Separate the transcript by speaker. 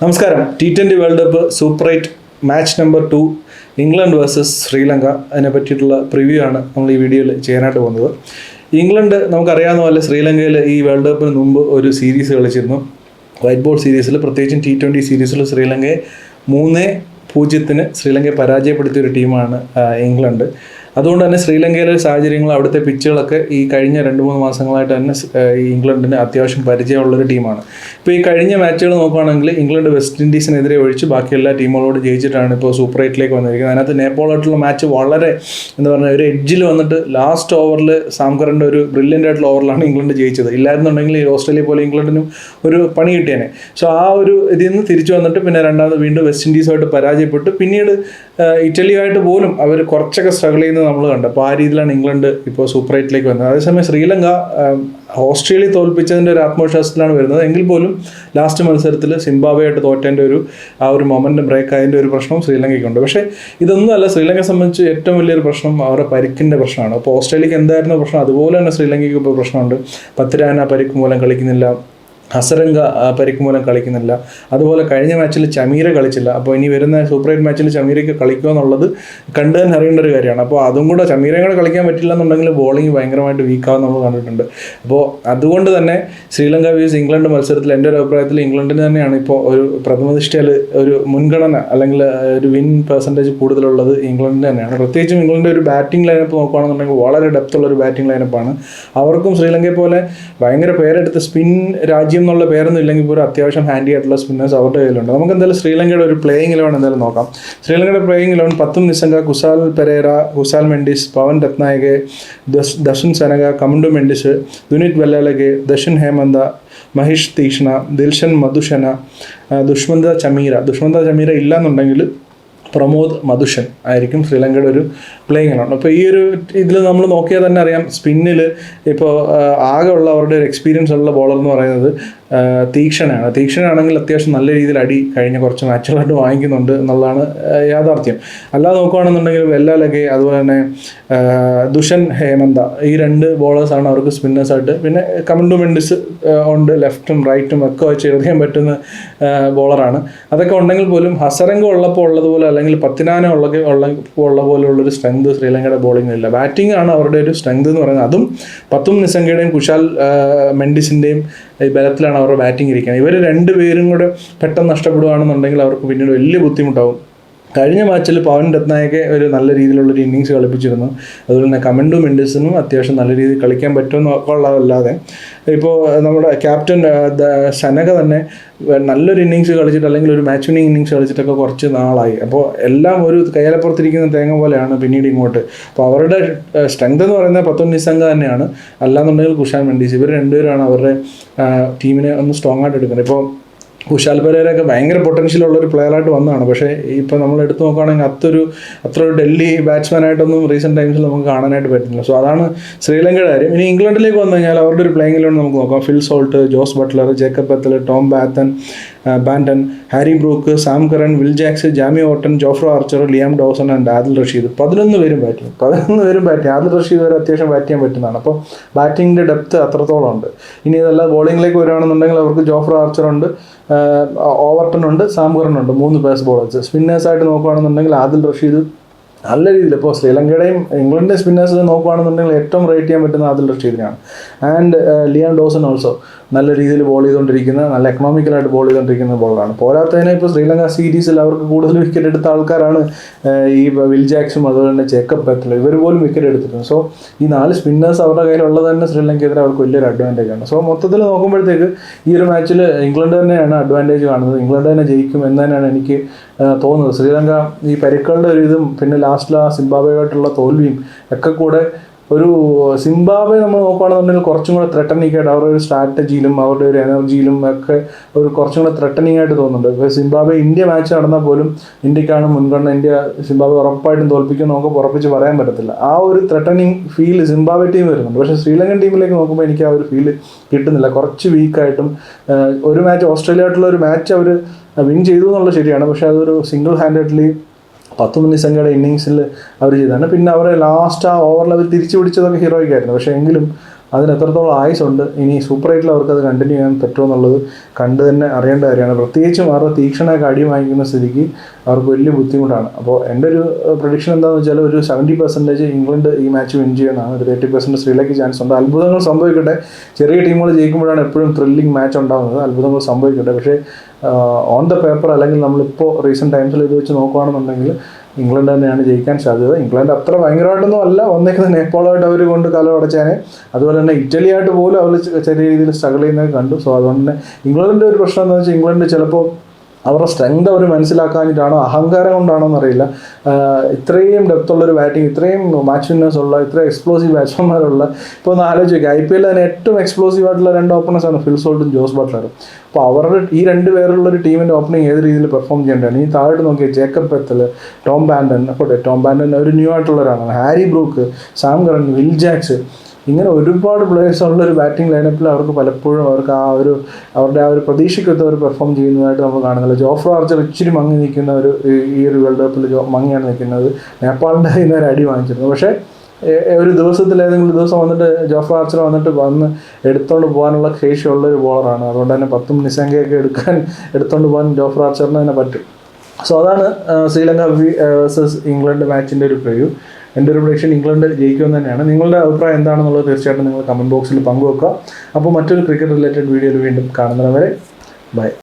Speaker 1: നമസ്കാരം. T20 world cup super 8 match number 2 England versus Sri Lanka അതിനെ പറ്റിയിട്ടുള്ള പ്രിവ്യൂ ആണ് നമ്മൾ ഈ വീഡിയോയിൽ ചെയ്യാനായിട്ട് പോകുന്നത്. ഇംഗ്ലണ്ട് നമുക്കറിയാവുന്ന പോലെ ശ്രീലങ്കയിൽ ഈ വേൾഡ് കപ്പിന് മുമ്പ് ഒരു സീരീസ് കളിച്ചിരുന്നു. വൈറ്റ് ബോൾ സീരീസിൽ, പ്രത്യേകിച്ചും T20 സീരീസിൽ ശ്രീലങ്കയെ 3-0 ശ്രീലങ്കയെ പരാജയപ്പെടുത്തിയ ഒരു ടീമാണ് ഇംഗ്ലണ്ട്. അതുകൊണ്ട് തന്നെ ശ്രീലങ്കയിലെ സാഹചര്യങ്ങൾ, അവിടുത്തെ പിച്ചുകളൊക്കെ ഈ കഴിഞ്ഞ 2-3 മാസങ്ങളായിട്ട് തന്നെ ഈ ഇംഗ്ലണ്ടിന് അത്യാവശ്യം പരിചയമുള്ളൊരു ടീമാണ്. ഇപ്പോൾ ഈ കഴിഞ്ഞ മാച്ചുകൾ നോക്കുകയാണെങ്കിൽ ഇംഗ്ലണ്ട് വെസ്റ്റ് ഇൻഡീസിനെതിരെ ഒഴിച്ച് ബാക്കി എല്ലാ ടീമുകളോട് ജയിച്ചിട്ടാണ് ഇപ്പോൾ സൂപ്പർ 8ലേക്ക് വന്നിരിക്കുന്നത്. അതിനകത്ത് നേപ്പാളായിട്ടുള്ള മാച്ച് വളരെ ഒരു എഡ്ജിൽ വന്നിട്ട് ലാസ്റ്റ് ഓവറിൽ സാംകറിൻ്റെ ഒരു ബ്രില്യൻ്റ് ആയിട്ടുള്ള ഓവറിലാണ് ഇംഗ്ലണ്ട് ജയിച്ചത്. ഇല്ലായിരുന്നുണ്ടെങ്കിൽ ഈ ഓസ്ട്രേലിയ പോലെ ഇംഗ്ലണ്ടിനും ഒരു പണി കിട്ടിയേനെ. സോ ആ ഒരു ഇതിൽ നിന്ന് തിരിച്ചു വന്നിട്ട് പിന്നെ രണ്ടാമത് വീണ്ടും വെസ്റ്റ് ഇൻഡീസുമായിട്ട് പരാജയപ്പെട്ടു. പിന്നീട് ഇറ്റലിയായിട്ട് പോലും അവർ കുറച്ചൊക്കെ സ്ട്രഗിൾ ചെയ്യുന്നത് നമ്മൾ കണ്ടു. അപ്പോൾ ആ രീതിയിലാണ് ഇംഗ്ലണ്ട് ഇപ്പോൾ സൂപ്പർ 8ലേക്ക് വന്നത്. അതേസമയം ശ്രീലങ്ക ഓസ്ട്രേലിയ തോൽപ്പിച്ചതിൻ്റെ ഒരു ആത്മവിശ്വാസത്തിലാണ് വരുന്നത്. എങ്കിൽ പോലും ലാസ്റ്റ് മത്സരത്തിൽ സിംബാബ്വേയായിട്ട് തോറ്റേൻ്റെ ആ ഒരു മൊമെൻ്റ് ബ്രേക്ക് ആയതിൻ്റെ ഒരു പ്രശ്നം ശ്രീലങ്കയ്ക്കുണ്ട്. പക്ഷേ ഇതൊന്നുമല്ല ശ്രീലങ്കയെ സംബന്ധിച്ച് ഏറ്റവും വലിയൊരു പ്രശ്നം അവരുടെ പരിക്കിൻ്റെ പ്രശ്നമാണ്. അപ്പോൾ ഓസ്ട്രേലിയക്ക് എന്തായിരുന്നു പ്രശ്നം, അതുപോലെ തന്നെ ശ്രീലങ്കയ്ക്ക് ഇപ്പോൾ പ്രശ്നമുണ്ട്. പത്തിരാന പരിക്ക് മൂലം കളിക്കുന്നില്ല, ഹസരംഗ പരിക്ക് മൂലം കളിക്കുന്നില്ല. അതുപോലെ കഴിഞ്ഞ മാച്ചിൽ ചമീര കളിച്ചില്ല. അപ്പോൾ ഇനി വരുന്ന സൂപ്പർ 8 മാച്ചിൽ ചമീരയ്ക്ക് കളിക്കുക എന്നുള്ളത് കണ്ടു തന്നെ അറിയേണ്ട ഒരു കാര്യമാണ്. അപ്പോൾ അതും കൂടെ ചമീരയും കൂടെ കളിക്കാൻ പറ്റില്ല എന്നുണ്ടെങ്കിൽ ബോളിംഗ് ഭയങ്കരമായിട്ട് വീക്കാവും നമ്മൾ കണ്ടിട്ടുണ്ട്. അപ്പോൾ അതുകൊണ്ട് തന്നെ ശ്രീലങ്ക വേഴ്സസ് ഇംഗ്ലണ്ട് മത്സരത്തിൽ എൻ്റെ ഒരു അഭിപ്രായത്തിൽ ഇംഗ്ലണ്ടിന് തന്നെയാണ് ഇപ്പോൾ ഒരു പ്രഥമദൃഷ്ടിയിൽ ഒരു മുൻഗണന, അല്ലെങ്കിൽ ഒരു വിൻ പെർസെൻറ്റേജ് കൂടുതലുള്ളത് ഇംഗ്ലണ്ടിന് തന്നെയാണ്. പ്രത്യേകിച്ചും ഇംഗ്ലണ്ടിൻ്റെ ഒരു ബാറ്റിംഗ് ലൈനപ്പ് നോക്കുകയാണെന്നുണ്ടെങ്കിൽ വളരെ ഡെപ്തുള്ളൊരു ബാറ്റിംഗ് ലൈനപ്പാണ്. അവർക്കും ശ്രീലങ്കയെ പോലെ ഭയങ്കര പേരെടുത്ത് സ്പിൻ രാജ്യം എന്നുള്ള പേരൊന്നും ഇല്ലെങ്കിൽ പോലും അത്യാവശ്യം ഹാൻഡി ആയിട്ടുള്ള സ്പിന്നേഴ്സ് അവരുടെ കയ്യിലുണ്ട്. നമുക്ക് എന്തായാലും ശ്രീലങ്കയുടെ ഒരു പ്ലേയിങ് 11 എന്തായാലും നോക്കാം. ശ്രീലങ്കയുടെ പ്ലേയിങ് 11: പത്തും നിസംഗ, കുസാൽ പെരേര, കുസാൽ മെൻഡിസ്, പവൻ രത്നായകെ, ദർശൻ സനക, കമണ്ടു മെൻഡിസ്, ദുനിത് വെല്ലാലകെ, ദർശൻ ഹേമന്ത, മഹേഷ് തീഷ്ണ, ദിൽഷൻ മധുഷന, ദുഷ്മന്ത ചമീര ഇല്ലാന്നുണ്ടെങ്കിൽ പ്രമോദ് മധുഷൻ ആയിരിക്കും ശ്രീലങ്കയുടെ ഒരു പ്ലേയിങ് ആണ്. അപ്പോൾ ഈ ഒരു ഇതിൽ നമ്മൾ നോക്കിയാൽ തന്നെ അറിയാം, സ്പിന്നിൽ ഇപ്പോൾ ആകെ ഉള്ള അവരുടെ ഒരു എക്സ്പീരിയൻസ് ഉള്ള ബോളർ എന്ന് പറയുന്നത് തീക്ഷണയാണെങ്കിൽ അത്യാവശ്യം നല്ല രീതിയിൽ അടി കഴിഞ്ഞ കുറച്ച് മാച്ചുകളായിട്ട് വാങ്ങിക്കുന്നുണ്ട് എന്നുള്ളതാണ് യാഥാർത്ഥ്യം. അല്ലാതെ നോക്കുകയാണെന്നുണ്ടെങ്കിൽ വെല്ലാലകെ, അതുപോലെ തന്നെ ദുഷൻ ഹേമന്ത, ഈ 2 ബോളേഴ്സാണ് അവർക്ക് സ്പിന്നേഴ്സായിട്ട്. പിന്നെ കമണ്ടു മെൻഡിസ് ഉണ്ട്, ലെഫ്റ്റും റൈറ്റും ഒക്കെ വെച്ച് എറിയാൻ പറ്റുന്ന ബോളറാണ്. അതൊക്കെ ഉണ്ടെങ്കിൽ പോലും ഹസരംഗ ഉള്ളപ്പോൾ ഉള്ളതുപോലെ, അല്ലെങ്കിൽ പത്തിനാന ഉള്ള പോലുള്ളൊരു സ്ട്രെങ്ത് ശ്രീലങ്കയുടെ ബോളിങ്ങിലില്ല. ബാറ്റിംഗ് ആണ് അവരുടെ ഒരു സ്ട്രെങ്ത് എന്ന് പറയുന്നത്. അതും പത്തും നിസംഗയുടെയും കുശാൽ മെൻഡിസിൻ്റെയും ബലത്തിലാണ് അവരുടെ ബാറ്റിംഗ് ഇരിക്കുന്നത്. ഇവർ 2 പേരും കൂടെ പെട്ടെന്ന് നഷ്ടപ്പെടുകയാണെന്നുണ്ടെങ്കിൽ അവർക്ക് പിന്നീട് വലിയ ബുദ്ധിമുട്ടാവും. കഴിഞ്ഞ മാച്ചിൽ പവൻ രത്നായകെ ഒരു നല്ല രീതിയിലുള്ളൊരു ഇന്നിങ്സ് കളിപ്പിച്ചിരുന്നു. അതുപോലെ തന്നെ കമണ്ടു മെൻഡിസിനും അത്യാവശ്യം നല്ല രീതിയിൽ കളിക്കാൻ പറ്റുമെന്നൊക്കെ ഉള്ളതല്ലാതെ ഇപ്പോൾ നമ്മുടെ ക്യാപ്റ്റൻ സനക തന്നെ നല്ലൊരു ഇന്നിങ്സ് കളിച്ചിട്ട്, അല്ലെങ്കിൽ ഒരു മാച്ച് വിന്നിങ് ഇന്നിങ്സ് കളിച്ചിട്ടൊക്കെ കുറച്ച് നാളായി. അപ്പോൾ എല്ലാം ഒരു കയ്യിലപ്പുറത്തിരിക്കുന്ന തേങ്ങ പോലെയാണ് പിന്നീട് ഇങ്ങോട്ട്. അപ്പോൾ അവരുടെ സ്ട്രെങ്ത് എന്ന് പറയുന്നത് പത്തും നിസംഗ തന്നെയാണ്. അല്ലാന്നുണ്ടെങ്കിൽ കുഷാൽ മെൻഡിസ്. ഇവർ 2 പേരാണ് അവരുടെ ടീമിനെ ഒന്ന് സ്ട്രോങ് ആയിട്ട് എടുക്കുന്നത്. ഇപ്പോൾ കുശാൽ പെരേരയൊക്കെ ഭയങ്കര പൊട്ടൻഷ്യലുള്ളൊരു പ്ലെയറായിട്ട് വന്നതാണ്. പക്ഷേ ഇപ്പോൾ നമ്മൾ എടുത്ത് നോക്കുകയാണെങ്കിൽ അത്ര ഒരു ഡൽഹി ബാറ്റ്സ്മാനായിട്ടൊന്നും റീസെൻറ്റ് ടൈംസിൽ നമുക്ക് കാണാനായിട്ട് പറ്റുന്നില്ല. സോ അതാണ് ശ്രീലങ്കയുടെ കാര്യം. ഇനി ഇംഗ്ലണ്ടിലേക്ക് വന്നു കഴിഞ്ഞാൽ അവരുടെ ഒരു പ്ലേയിങ് ഇലവൻ നമുക്ക് നോക്കാം. Phil Salt, Jos Buttler, Jacob Bethell, Tom Banton, Harry Brook, Sam Curran, Will Jacks, Jamie Overton, Jofra Archer, Liam Dawson and Adil Rashid. 11 പേരും ബാറ്റ്. ആദിൽ റഷീദ് വരെ അത്യാവശ്യം ബാറ്റ് ചെയ്യാൻ പറ്റുന്നതാണ്. അപ്പോൾ ബാറ്റിങ്ങിൻ്റെ ഡെപ്ത് അത്രത്തോളം ഉണ്ട്. ഇനി ഇതെല്ലാം ബോളിങ്ങിലേക്ക് വരികയാണെന്നുണ്ടെങ്കിൽ അവർക്ക് ജോഫ്ര ആർച്ചർ ഉണ്ട്, ഓവർട്ടൺ ഉണ്ട്, സാം കറൻ ഉണ്ട്, 3 പേസ് ബോളേഴ്സ്. സ്പിന്നേഴ്സായിട്ട് നോക്കുകയാണെന്നുണ്ടെങ്കിൽ ആദിൽ റഷീദ് നല്ല രീതിയിൽ, ഇപ്പോൾ ശ്രീലങ്കയുടെയും ഇംഗ്ലണ്ടിൻ്റെ സ്പിന്നേഴ്സ് നോക്കുകയാണെന്നുണ്ടെങ്കിൽ ഏറ്റവും റേറ്റ് ചെയ്യാൻ പറ്റുന്ന ആദിൽ റഷീദിനാണ്. ആൻഡ് ലിയാം ഡോസൺ ഓൾസോ നല്ല രീതിയിൽ ബോൾ ചെയ്തുകൊണ്ടിരിക്കുന്ന, നല്ല എക്കണോമിക്കലായിട്ട് ബോൾ ചെയ്തുകൊണ്ടിരിക്കുന്ന ബോളറാണ്. പോരാത്തതിനെ ഇപ്പോൾ ശ്രീലങ്ക സീരീസിൽ അവർക്ക് കൂടുതൽ വിക്കറ്റ് എടുത്ത ആൾക്കാരാണ് ഈ വിൽ ജാക്സും, അതുപോലെ തന്നെ ജേക്കബ് ബത്തലും. ഇവർ പോലും വിക്കറ്റ് എടുത്തിട്ടുണ്ട്. സോ ഈ 4 സ്പിന്നേഴ്സ് അവരുടെ കയ്യിലുള്ളത് തന്നെ ശ്രീലങ്കയ്ക്കെതിരെ അവർക്ക് വലിയൊരു അഡ്വാൻറ്റേജ് ആണ്. സോ മൊത്തത്തിൽ നോക്കുമ്പോഴത്തേക്ക് ഈ ഒരു മാച്ചിൽ ഇംഗ്ലണ്ട് തന്നെയാണ് അഡ്വാൻറ്റേജ് കാണുന്നത്. ഇംഗ്ലണ്ട് തന്നെ ജയിക്കും എന്ന് തന്നെയാണ് എനിക്ക് തോന്നുന്നത്. ശ്രീലങ്ക ഈ പരിക്കുകളുടെ ഒരു ഇതും പിന്നെ ലാസ്റ്റിൽ ആ സിംബാബ്വേയായിട്ടുള്ള തോൽവിയും ഒക്കെ കൂടെ, ഒരു സിംബാബ്വെ നമ്മൾ നോക്കുകയാണെന്നുണ്ടെങ്കിൽ കുറച്ചും കൂടെ ത്രെട്ടനിങ് ആയിട്ട് അവരുടെ ഒരു സ്ട്രാറ്റജിയിലും അവരുടെ ഒരു എനർജിയിലും ഒക്കെ ഒരു കുറച്ചും കൂടെ ത്രെട്ടനിങ് ആയിട്ട് തോന്നുന്നുണ്ട്. ഇപ്പോൾ സിംബാബ്വെ ഇന്ത്യ മാച്ച് നടന്നാൽ പോലും ഇന്ത്യക്കാണ് മുൻഗണന, ഇന്ത്യ സിംബാബ്വെ ഉറപ്പായിട്ടും തോൽപ്പിക്കും നമുക്ക് ഉറപ്പിച്ച് പറയാൻ പറ്റത്തില്ല. ആ ഒരു ത്രെട്ടനിങ് ഫീൽ സിംബാബ്വെ ടീം വരുന്നുണ്ട്. പക്ഷേ ശ്രീലങ്കൻ ടീമിലേക്ക് നോക്കുമ്പോൾ എനിക്ക് ആ ഒരു ഫീൽ കിട്ടുന്നില്ല. കുറച്ച് വീക്കായിട്ടും, ഒരു മാച്ച് ഓസ്ട്രേലിയ ആയിട്ടുള്ള ഒരു മാച്ച് അവർ വിൻ ചെയ്തു എന്നുള്ളത് ശരിയാണ്. പക്ഷേ അതൊരു സിംഗിൾ ഹാൻഡഡ്ലി 10 നിസംഗയുടെ ഇന്നിങ്സിൽ അവർ ചെയ്തതാണ്. പിന്നെ അവരെ ലാസ്റ്റ് ആ ഓവറിൽ അവർ തിരിച്ചു പിടിച്ചതൊക്കെ ഹീറോയ്ക്കായിരുന്നു. പക്ഷേ എങ്കിലും അതിന് എത്രത്തോളം ആയുസുണ്ട്, ഇനി സൂപ്പർ 8 അവർക്കത് കണ്ടിന്യൂ ചെയ്യാൻ പറ്റുമോ എന്നുള്ളത് കണ്ട് തന്നെ അറിയേണ്ട കാര്യമാണ്. പ്രത്യേകിച്ചും അവരുടെ തീക്ഷണമൊക്കെ അടി വാങ്ങിക്കുന്ന സ്ഥിതിക്ക് അവർക്ക് വലിയ ബുദ്ധിമുട്ടാണ്. അപ്പോൾ എൻ്റെ ഒരു പ്രഡിക്ഷൻ എന്താണെന്ന് വെച്ചാൽ ഒരു 70% ഇംഗ്ലണ്ട് ഈ മാച്ച് വിൻ ചെയ്യുന്നതാണ്, ഒരു 80% ശ്രീലങ്കയ്ക്ക് ചാൻസ് ഉണ്ട്. അത്ഭുതങ്ങൾ സംഭവിക്കട്ടെ, ചെറിയ ടീമുകൾ ജയിക്കുമ്പോഴാണ് എപ്പോഴും ത്രില്ലിംഗ് മാച്ച് ഉണ്ടാകുന്നത്, അത്ഭുതങ്ങൾ സംഭവിക്കട്ടെ. പക്ഷേ ഓൺ ദ പേപ്പർ അല്ലെങ്കിൽ നമ്മളിപ്പോൾ റീസെൻറ്റ് ടൈംസിൽ ഇത് വെച്ച് നോക്കുകയാണെന്നുണ്ടെങ്കിൽ ഇംഗ്ലണ്ട് തന്നെയാണ് ജയിക്കാൻ സാധ്യത. ഇംഗ്ലണ്ട് അത്ര ഭയങ്കരമായിട്ടൊന്നും അല്ല, ഒന്നേക്കുന്നത് നേപ്പാളായിട്ട് അവർ കൊണ്ട് കാലം അടച്ചാനെ, അതുപോലെ തന്നെ ഇറ്റലിയായിട്ട് പോലും അവർ ചെറിയ രീതിയിൽ സ്ട്രഗിൾ ചെയ്യുന്നത് കണ്ടു. സോ അതുകൊണ്ട് തന്നെ ഇംഗ്ലണ്ടിൻ്റെ ഒരു പ്രശ്നം എന്താണെന്ന് വെച്ചാൽ ഇംഗ്ലണ്ട് ചിലപ്പോൾ അവരുടെ സ്ട്രെങ്ത് അവർ മനസ്സിലാക്കാഞ്ഞിട്ടാണോ അഹങ്കാരം കൊണ്ടാണോ എന്നറിയില്ല, ഇത്രയും ഡെപ്തുള്ളൊരു ബാറ്റിംഗ്, ഇത്രയും മാച്ച് വിന്നേഴ്സ് ഉള്ള, ഇത്രയും എക്സ്പ്ലോസീവ് ബാറ്റ്സ്മാൻമാരുള്ള, ഇപ്പോൾ ഒന്ന് ആലോചിച്ച് നോക്കുക, IPL തന്നെ ഏറ്റവും എക്സ്പ്ലോസീവ് ആയിട്ടുള്ള 2 ഓപ്പണേഴ്സാണ് ഫിൽ സോൾട്ടും ജോസ് ബട്ട്ലറും. അപ്പോൾ അവരുടെ ഈ 2 പേരുള്ളൊരു ടീമിൻ്റെ ഓപ്പണിംഗ് ഏത് രീതിയിൽ പെർഫോം ചെയ്യേണ്ടതാണ്. ഈ താഴോട്ട് നോക്കിയാൽ ജേക്കബ് ബെത്തൽ, ടോം ബാൻഡൻ ഒരു ന്യൂ ആയിട്ടുള്ള ഒരാളാണ്, Harry Brook, Sam Curran, Will Jacks, ഇങ്ങനെ ഒരുപാട് പ്ലേയേഴ്സ് ഉള്ളൊരു ബാറ്റിംഗ് ലൈനപ്പിൽ അവർക്ക് പലപ്പോഴും അവർക്ക് അവരുടെ ആ ഒരു പ്രതീക്ഷയ്ക്കൊത്ത് അവർ പെർഫോം ചെയ്യുന്നതായിട്ട് നമ്മൾ കാണുന്നില്ല. ജോഫ്ര ആർച്ചർ ഇച്ചിരി മങ്ങി നിൽക്കുന്ന ഈ ഒരു വേൾഡ് കപ്പിൽ മങ്ങിയാണ് നിൽക്കുന്നത്. നേപ്പാളിൻ്റെ കയ്യിൽ നിന്ന് ഒരു അടി വാങ്ങിച്ചിരുന്നു. പക്ഷേ ഒരു ദിവസത്തിൽ ഏതെങ്കിലും ദിവസം വന്നിട്ട് ജോഫ്ര ആർച്ചർ വന്ന് എടുത്തുകൊണ്ട് പോകാനുള്ള ശേഷിയുള്ളൊരു ബോളറാണ്. അതുകൊണ്ട് തന്നെ 10 നിശാങ്കയൊക്കെ എടുത്തുകൊണ്ട് പോകാൻ ജോഫ്ര ആർച്ചറിന് തന്നെ പറ്റും. സോ അതാണ് ശ്രീലങ്ക വേഴ്സസ് ഇംഗ്ലണ്ട് മാച്ചിൻ്റെ ഒരു പ്രിവ്യൂ. എൻ്റെ ഒരു പ്രഡിക്ഷൻ ഇംഗ്ലണ്ട് ജയിക്കുമെന്ന് തന്നെയാണ്. നിങ്ങളുടെ അഭിപ്രായം എന്താണെന്നുള്ളത് തീർച്ചയായിട്ടും നിങ്ങൾ കമൻറ്റ് ബോക്സിൽ പങ്കുവെക്കുക. അപ്പോൾ മറ്റൊരു ക്രിക്കറ്റ് റിലേറ്റഡ് വീഡിയോയിൽ വീണ്ടും കാണുന്നവരെ ബൈ.